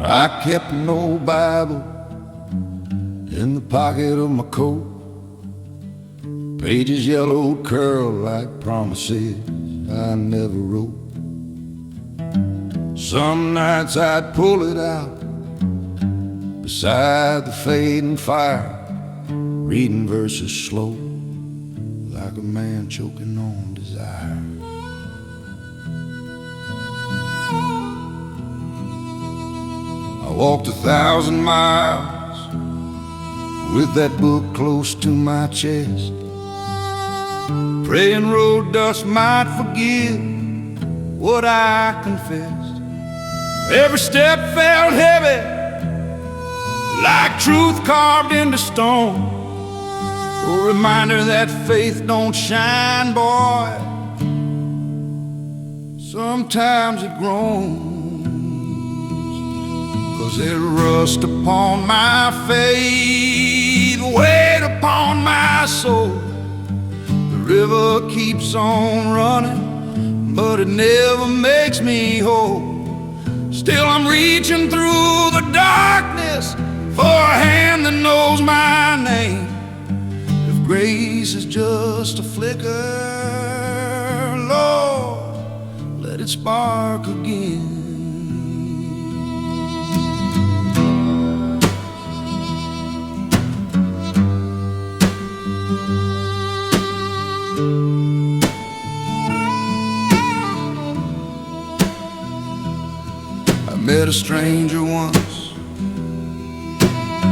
I kept an old Bible in the pocket of my coat. Pages yellowed, curled like promises I never wrote. Some nights I'd pull it out beside the fading fire, reading verses slow like a man choking on desire. I walked 1,000 miles with that book close to my chest, praying road dust might forgive what I confessed. Every step felt heavy, like truth carved into stone, a reminder that faith don't shine, boy, sometimes it groans. 'Cause it rust upon my faith, weight upon my soul. The river keeps on running, but it never makes me whole. Still I'm reaching through the darkness for a hand that knows my name. If grace is just a flicker, Lord, let it spark again. I met a stranger once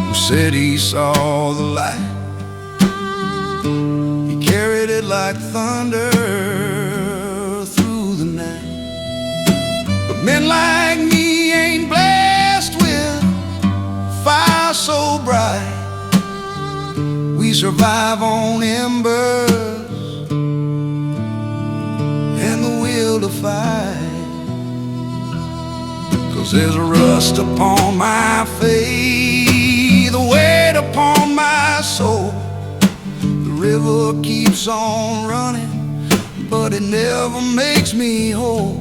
who said he saw the light. He carried it like thunder through the night. But men like me ain't blessed with fire so bright. We survive on embers and the will to fight. 'Cause there's a rust upon my faith, a weight upon my soul. The river keeps on running, but it never makes me whole.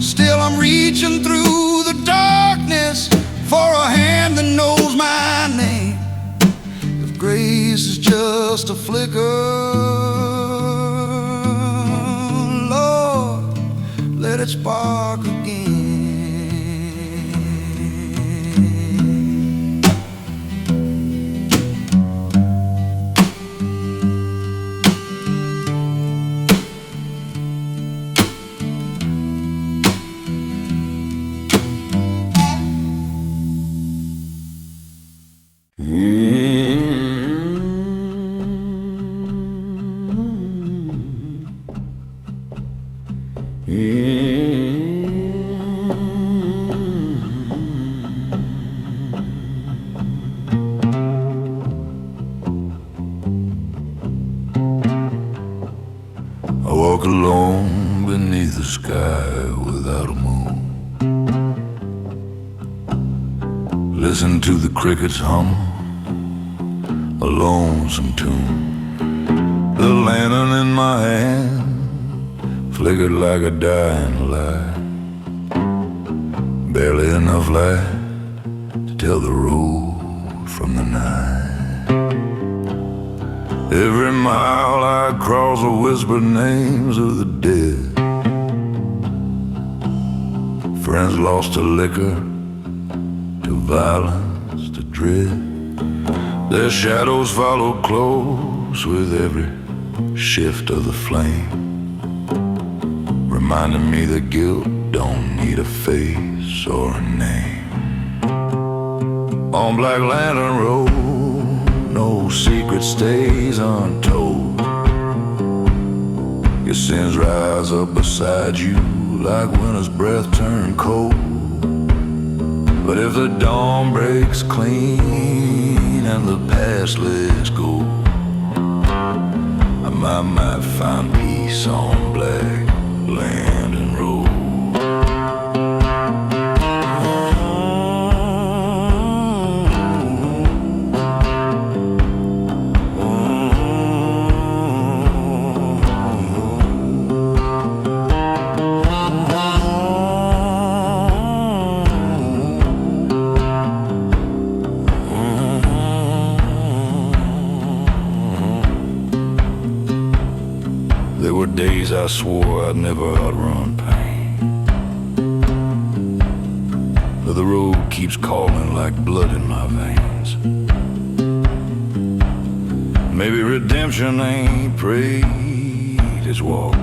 Still I'm reaching through the darkness for a hand that knows my name. If grace is just a flicker, Lord, let it spark again. I walk alone beneath the sky without a moon. Listen to the crickets hum a lonesome tune. The lantern in my hand flickered like a dying light. Barely enough light to tell the road from the night. Every mile I cross the whispered names of the dead. Friends lost to liquor, to violence, to dread. Their shadows follow close with every shift of the flame, reminding me that guilt don't need a face or a name. On Black Lantern Road, no secret stays untold. Your sins rise up beside you like winter's breath turned cold. But if the dawn breaks clean and the past lets go, I might find peace on Black Lantern Road. There were days I swore I'd never outrun pain, but the road keeps calling like blood in my veins. Maybe redemption ain't prayed, it's walk,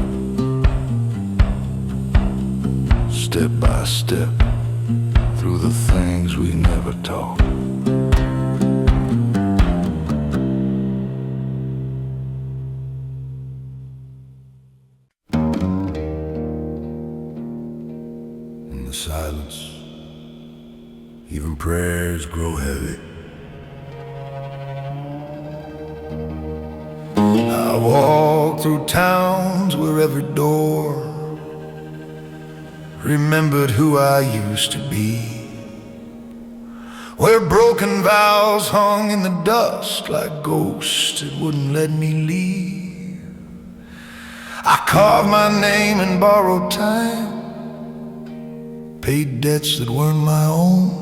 step by step, through the things we never taught. In the silence, even prayers grow heavy. I walk through towns where every door remembered who I used to be, where broken vows hung in the dust like ghosts that wouldn't let me leave. I carved my name in borrowed time, paid debts that weren't my own,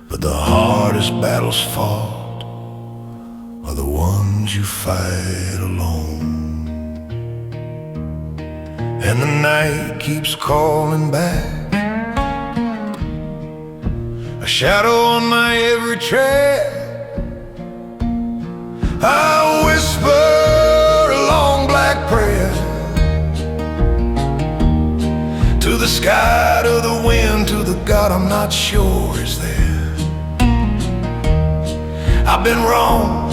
but the hardest battles fought are the ones you fight alone. And the night keeps calling back, a shadow on my every tread. I whisper long black prayers to the sky, to the wind, to the God I'm not sure is there. I've been wrong,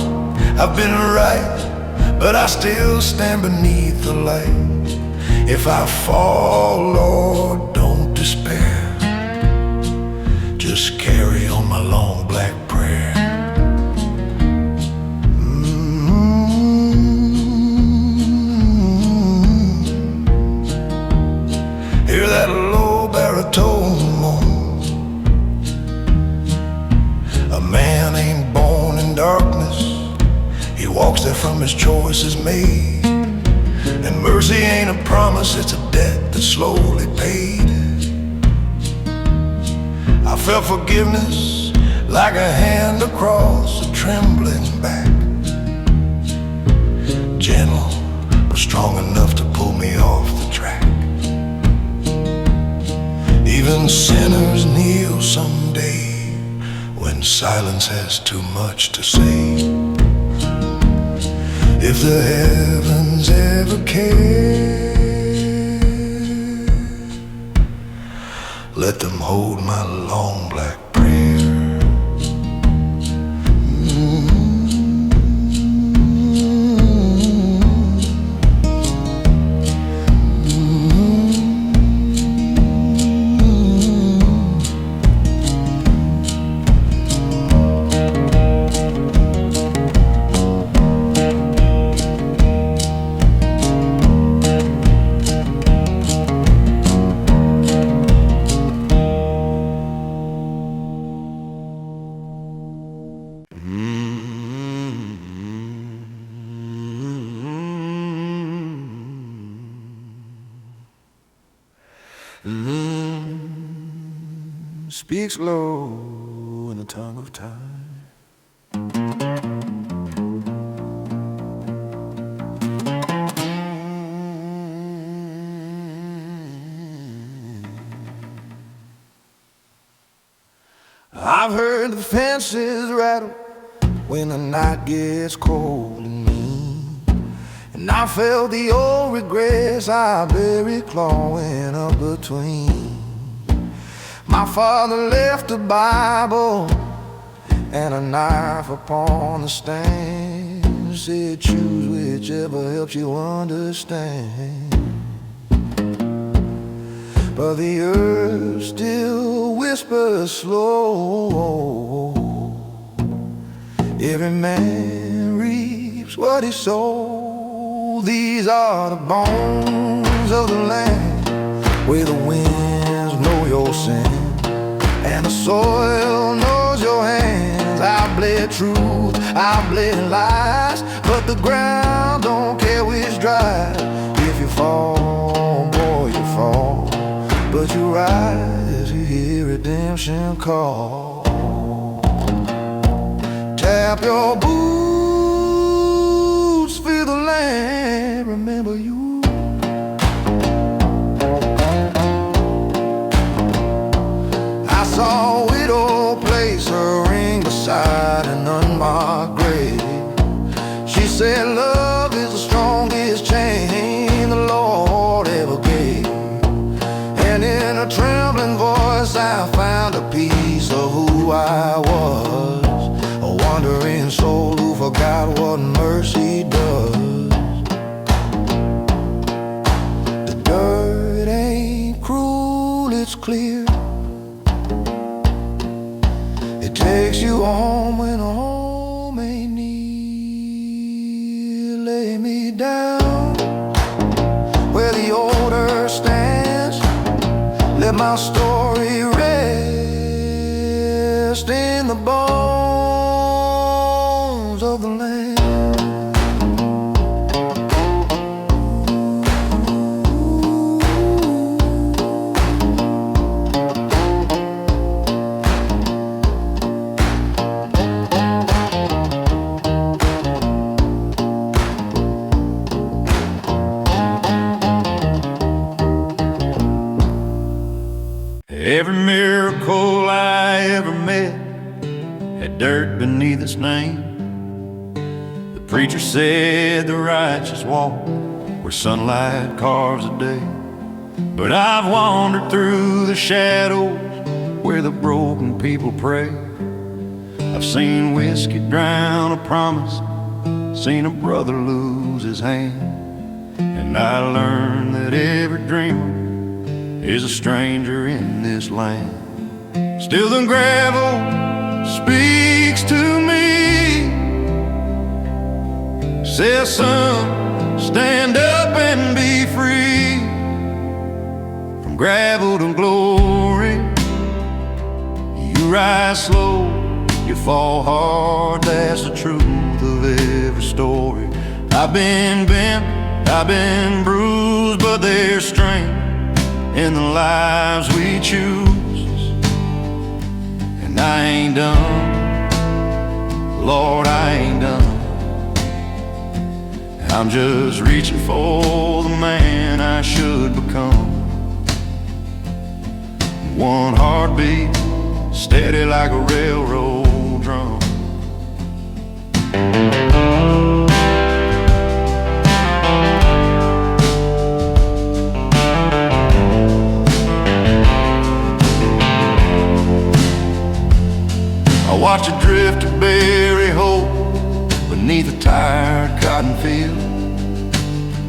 I've been right, but I still stand beneath the light. If I fall, Lord, don't despair. Just carry on my long black prayer. Hear that low baritone moan. A man ain't born in darkness, he walks there from his choices made. And mercy ain't a promise, it's a debt that's slowly paid. I felt forgiveness like a hand across a trembling back, gentle but strong enough to pull me off the track. Even sinners kneel someday when silence has too much to say. If the heavens ever care, let them hold my long black prayer. Speaks low in the tongue of time. I've heard the fences rattle when the night gets cold and mean, and I felt the old regrets I buried clawing up between. My father left a Bible and a knife upon the stand, said choose whichever helps you understand. But the earth still whispers slow, every man reaps what he sowed. These are the bones of the land where the winds know your sin and the soil knows your hands. I bled truth, I bled lies, but the ground don't care which dries. If you fall, boy, you fall, but you rise, you hear redemption call. Tap your boots, feel the land, remember Said love is the strongest chain the Lord ever gave. And in a trembling voice I found a piece of who I was, a wandering soul who forgot what mercy does. The dirt ain't cruel, it's clear. It takes you home when home ain't near. Lay me down where the old earth stands. Let my story rest in the bones of the land. Every miracle I ever met had dirt beneath its name. The preacher said the righteous walk where sunlight carves a day. But I've wandered through the shadows where the broken people pray. I've seen whiskey drown a promise, seen a brother lose his hand. And I learned that every dreamer is a stranger in this land. Still the gravel speaks to me, says son, stand up and be free. From gravel to glory, you rise slow, you fall hard, that's the truth of every story. I've been bent, I've been bruised, but there's strength in the lives we choose. And I ain't done, Lord, I ain't done. I'm just reaching for the man I should become. One heartbeat, steady like a railroad drum. I watch a drifter bury hope beneath a tired cotton field.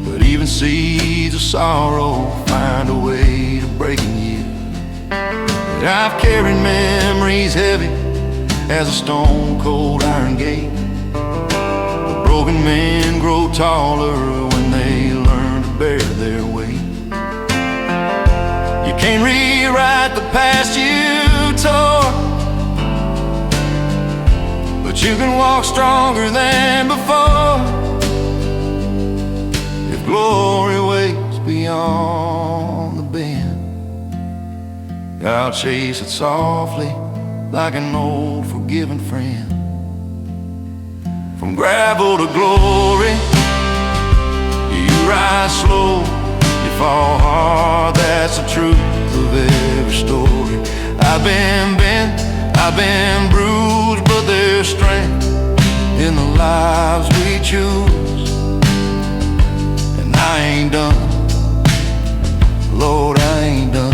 But even seeds of sorrow find a way to break and yield. But I've carried memories heavy as a stone-cold iron gate. But broken men grow taller when they learn to bear their weight. You can't rewrite the past you tore, but you can walk stronger than before. If glory waits beyond the bend, I'll chase it softly like an old forgiven friend. From gravel to glory, you rise slow, you fall hard, that's the truth of every story. I've been bent, I've been bruised, but there's strength in the lives we choose. And I ain't done, Lord, I ain't done.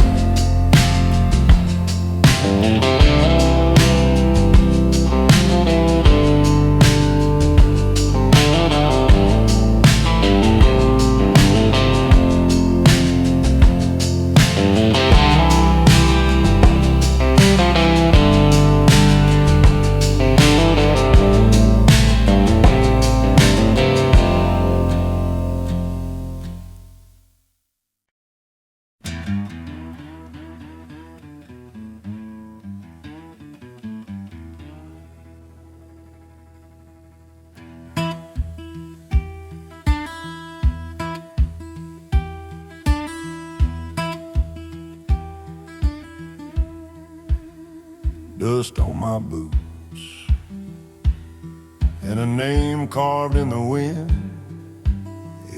Dust on my boots and a name carved in the wind.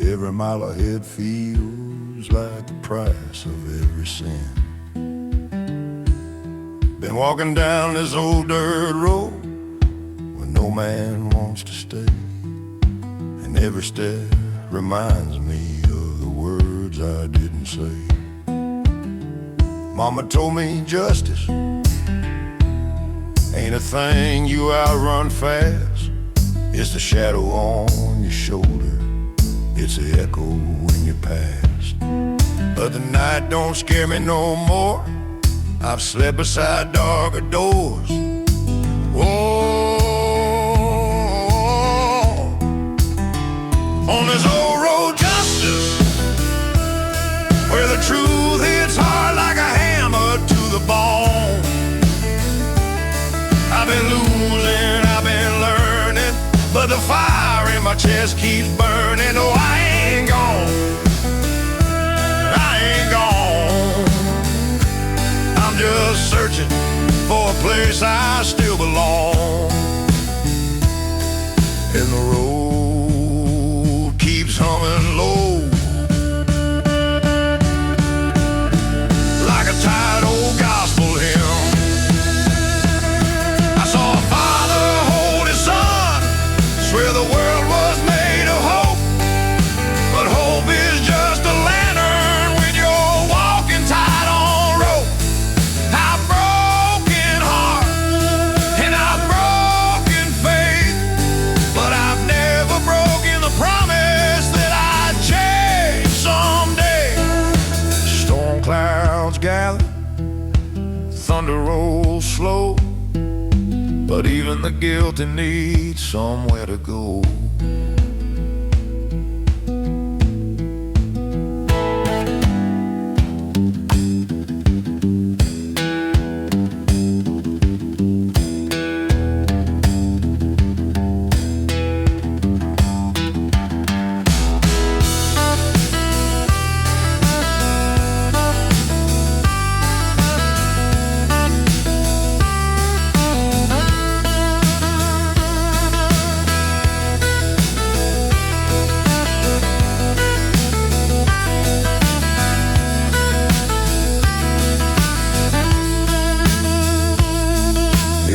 Every mile ahead feels like the price of every sin. Been walking down this old dirt road where no man wants to stay. Every step reminds me of the words I didn't say. Mama told me justice ain't a thing you outrun fast. It's the shadow on your shoulder, it's the echo in your past. But the night don't scare me no more. I've slept beside darker doors. Whoa, on this old road justice, where the truth hits hard like a hammer to the bone. I've been losing, I've been learning, but the fire in my chest keeps burning. Oh, I ain't gone, I ain't gone. I'm just searching for a place I still belong. And the road keeps humming low, like a tired old gospel hymn. I saw a father hold his son, swear the world was made of hope. But hope is just a lantern when you're walking tight on rope. I've broken heart and I've broken faith, but I've never broken the promise that I'd change someday. Storm clouds gather, thunder rolls slow, but even the guilty need somewhere to go.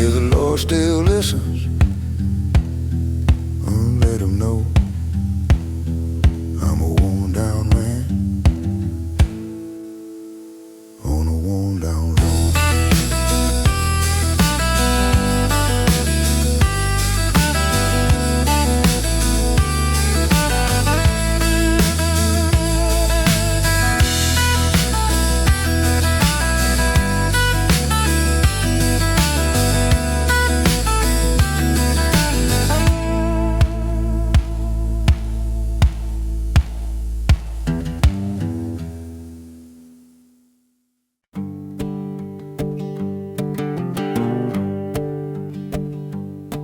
If the Lord still listens, let him know I'm a worn down man on a worn down road.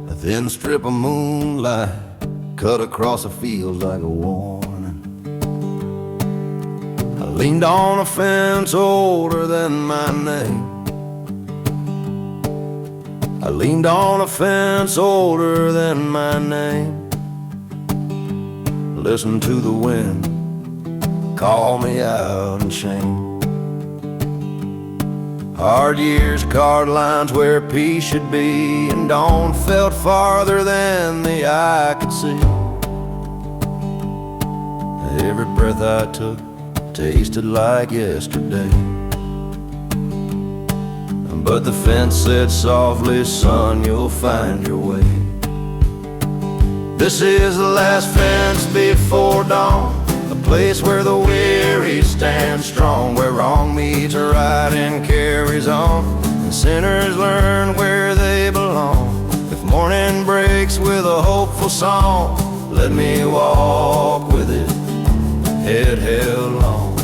A thin strip of moonlight cut across the fields like a warning. I leaned on a fence older than my name. I leaned on a fence older than my name. Listened to the wind call me out in shame. Hard years carved lines where peace should be, and dawn felt farther than the eye could see. Every breath I took tasted like yesterday. But the fence said softly, son, you'll find your way. This is the last fence before dawn, a place where the weary stand strong, where wrong meets right and carries on, and sinners learn where they belong. If morning breaks with a hopeful song, let me walk with it, head held long.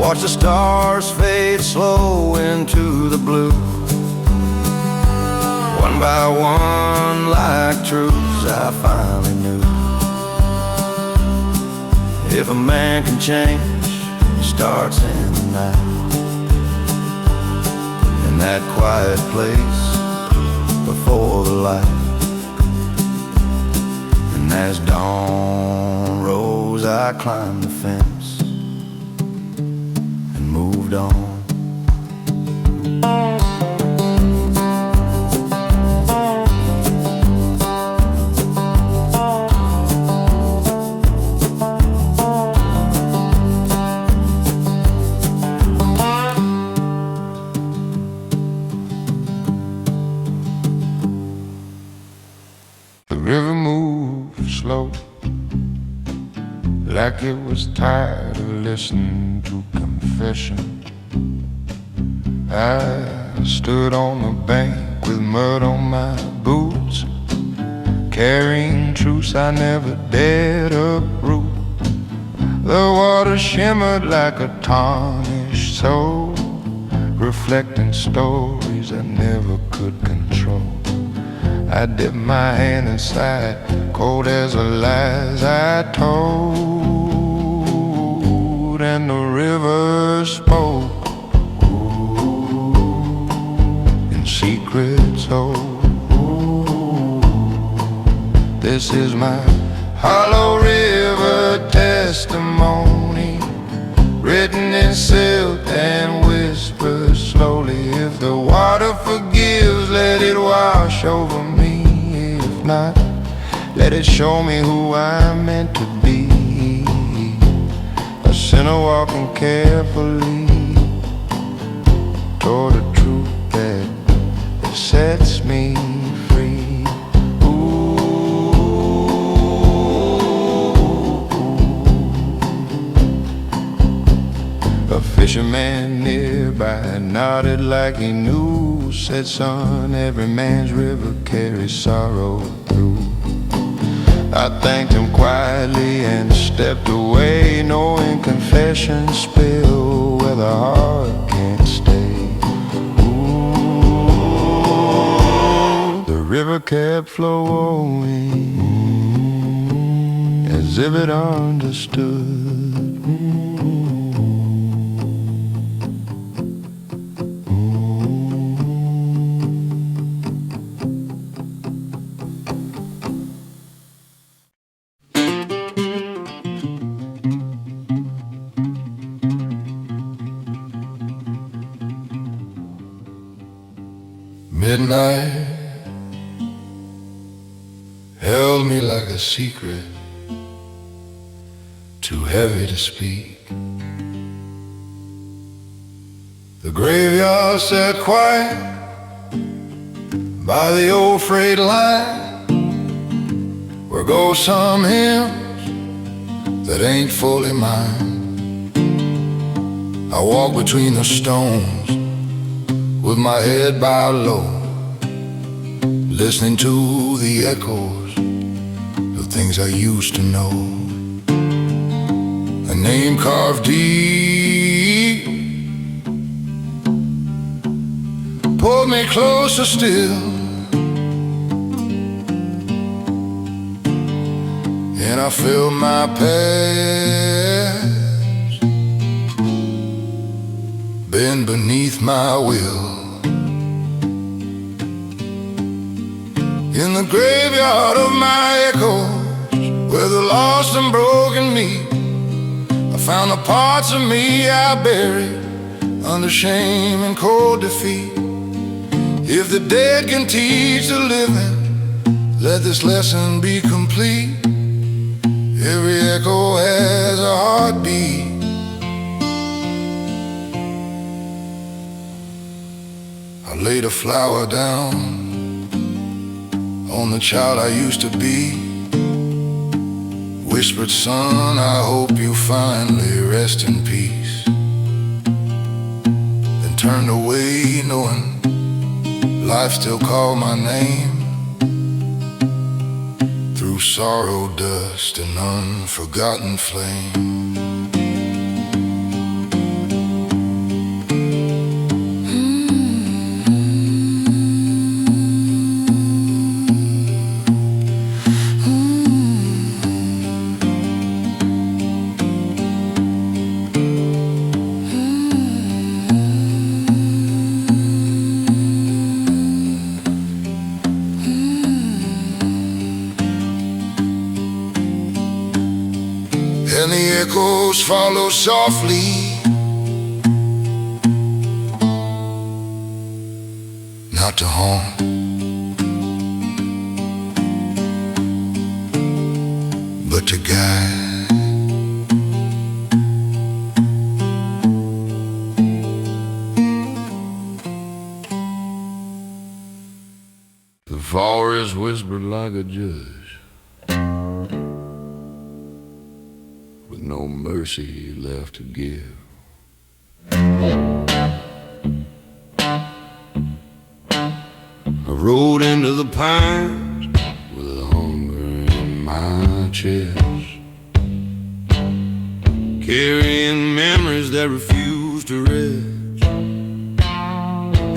Watch the stars fade slow into the blue, one by one like truths I finally knew. If a man can change, it starts in the night, in that quiet place before the light. And as dawn rose I climbed the fence and moved on. The river moved slow, like it was tired of listening to confession. I stood on the bank with mud on my boots, carrying truths I never dared uproot. The water shimmered like a tarnished soul, reflecting stories I never could control. I dipped my hand inside, cold as the lies I told, and the river spoke in secrets old. This is my hollow river testimony, written in silk and whispered slowly. If the water forgives, let it wash over me. If not, let it show me who I'm meant to be, a sinner walking carefully toward a truth that sets me free. A fisherman nearby nodded like he knew, said, son, every man's river carries sorrow through. I thanked him quietly and stepped away, knowing confessions spill where the heart can't stay. Ooh, the river kept flowing as if it understood. Midnight held me like a secret, too heavy to speak. The graveyard sat quiet by the old freight line, where go some hymns that ain't fully mine. I walk between the stones with my head bowed low, listening to the echoes of things I used to know. A name carved deep pulled me closer still, and I felt my past bend beneath my will. In the graveyard of my echoes, where the lost and broken meet, I found the parts of me I buried under shame and cold defeat. If the dead can teach the living, let this lesson be complete. Every echo has a heartbeat. I laid a flower down on the child I used to be, whispered, son, I hope you finally rest in peace. Then turned away, knowing life still called my name, through sorrow, dust, and unforgotten flame. And the echoes follow softly, not to haunt, but to guide. The forest whispered like a judge, with no mercy left to give. I rode into the pines with a hunger in my chest, carrying memories that refuse to rest.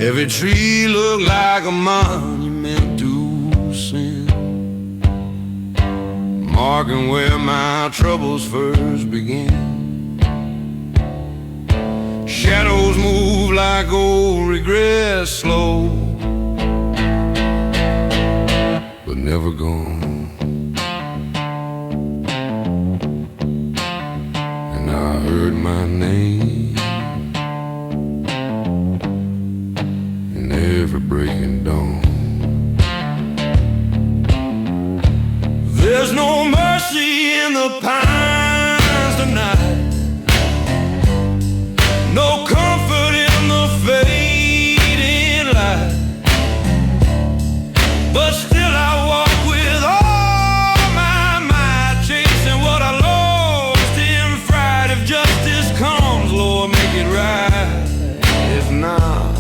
Every tree looked like a monument to sin, marking where my troubles first began. Shadows move like old regrets, slow but never gone. And I heard my name in every breaking dawn. There's no mercy in the pines tonight, no comfort in the fading light, but still I walk with all my might, chasing what I lost in fright. If justice comes, Lord, make it right. If not,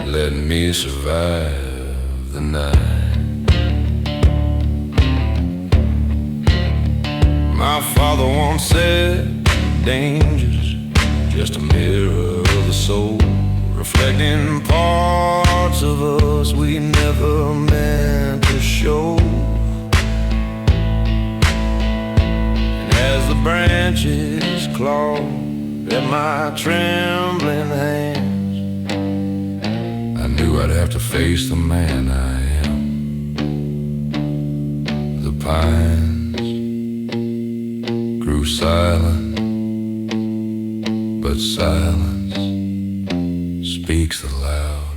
let me survive the night. My father once said, danger's just a mirror of the soul, reflecting parts of us we never meant to show. And as the branches clawed at my trembling hands, I knew I'd have to face the man I am. The pines grew silent, but silence speaks the loud.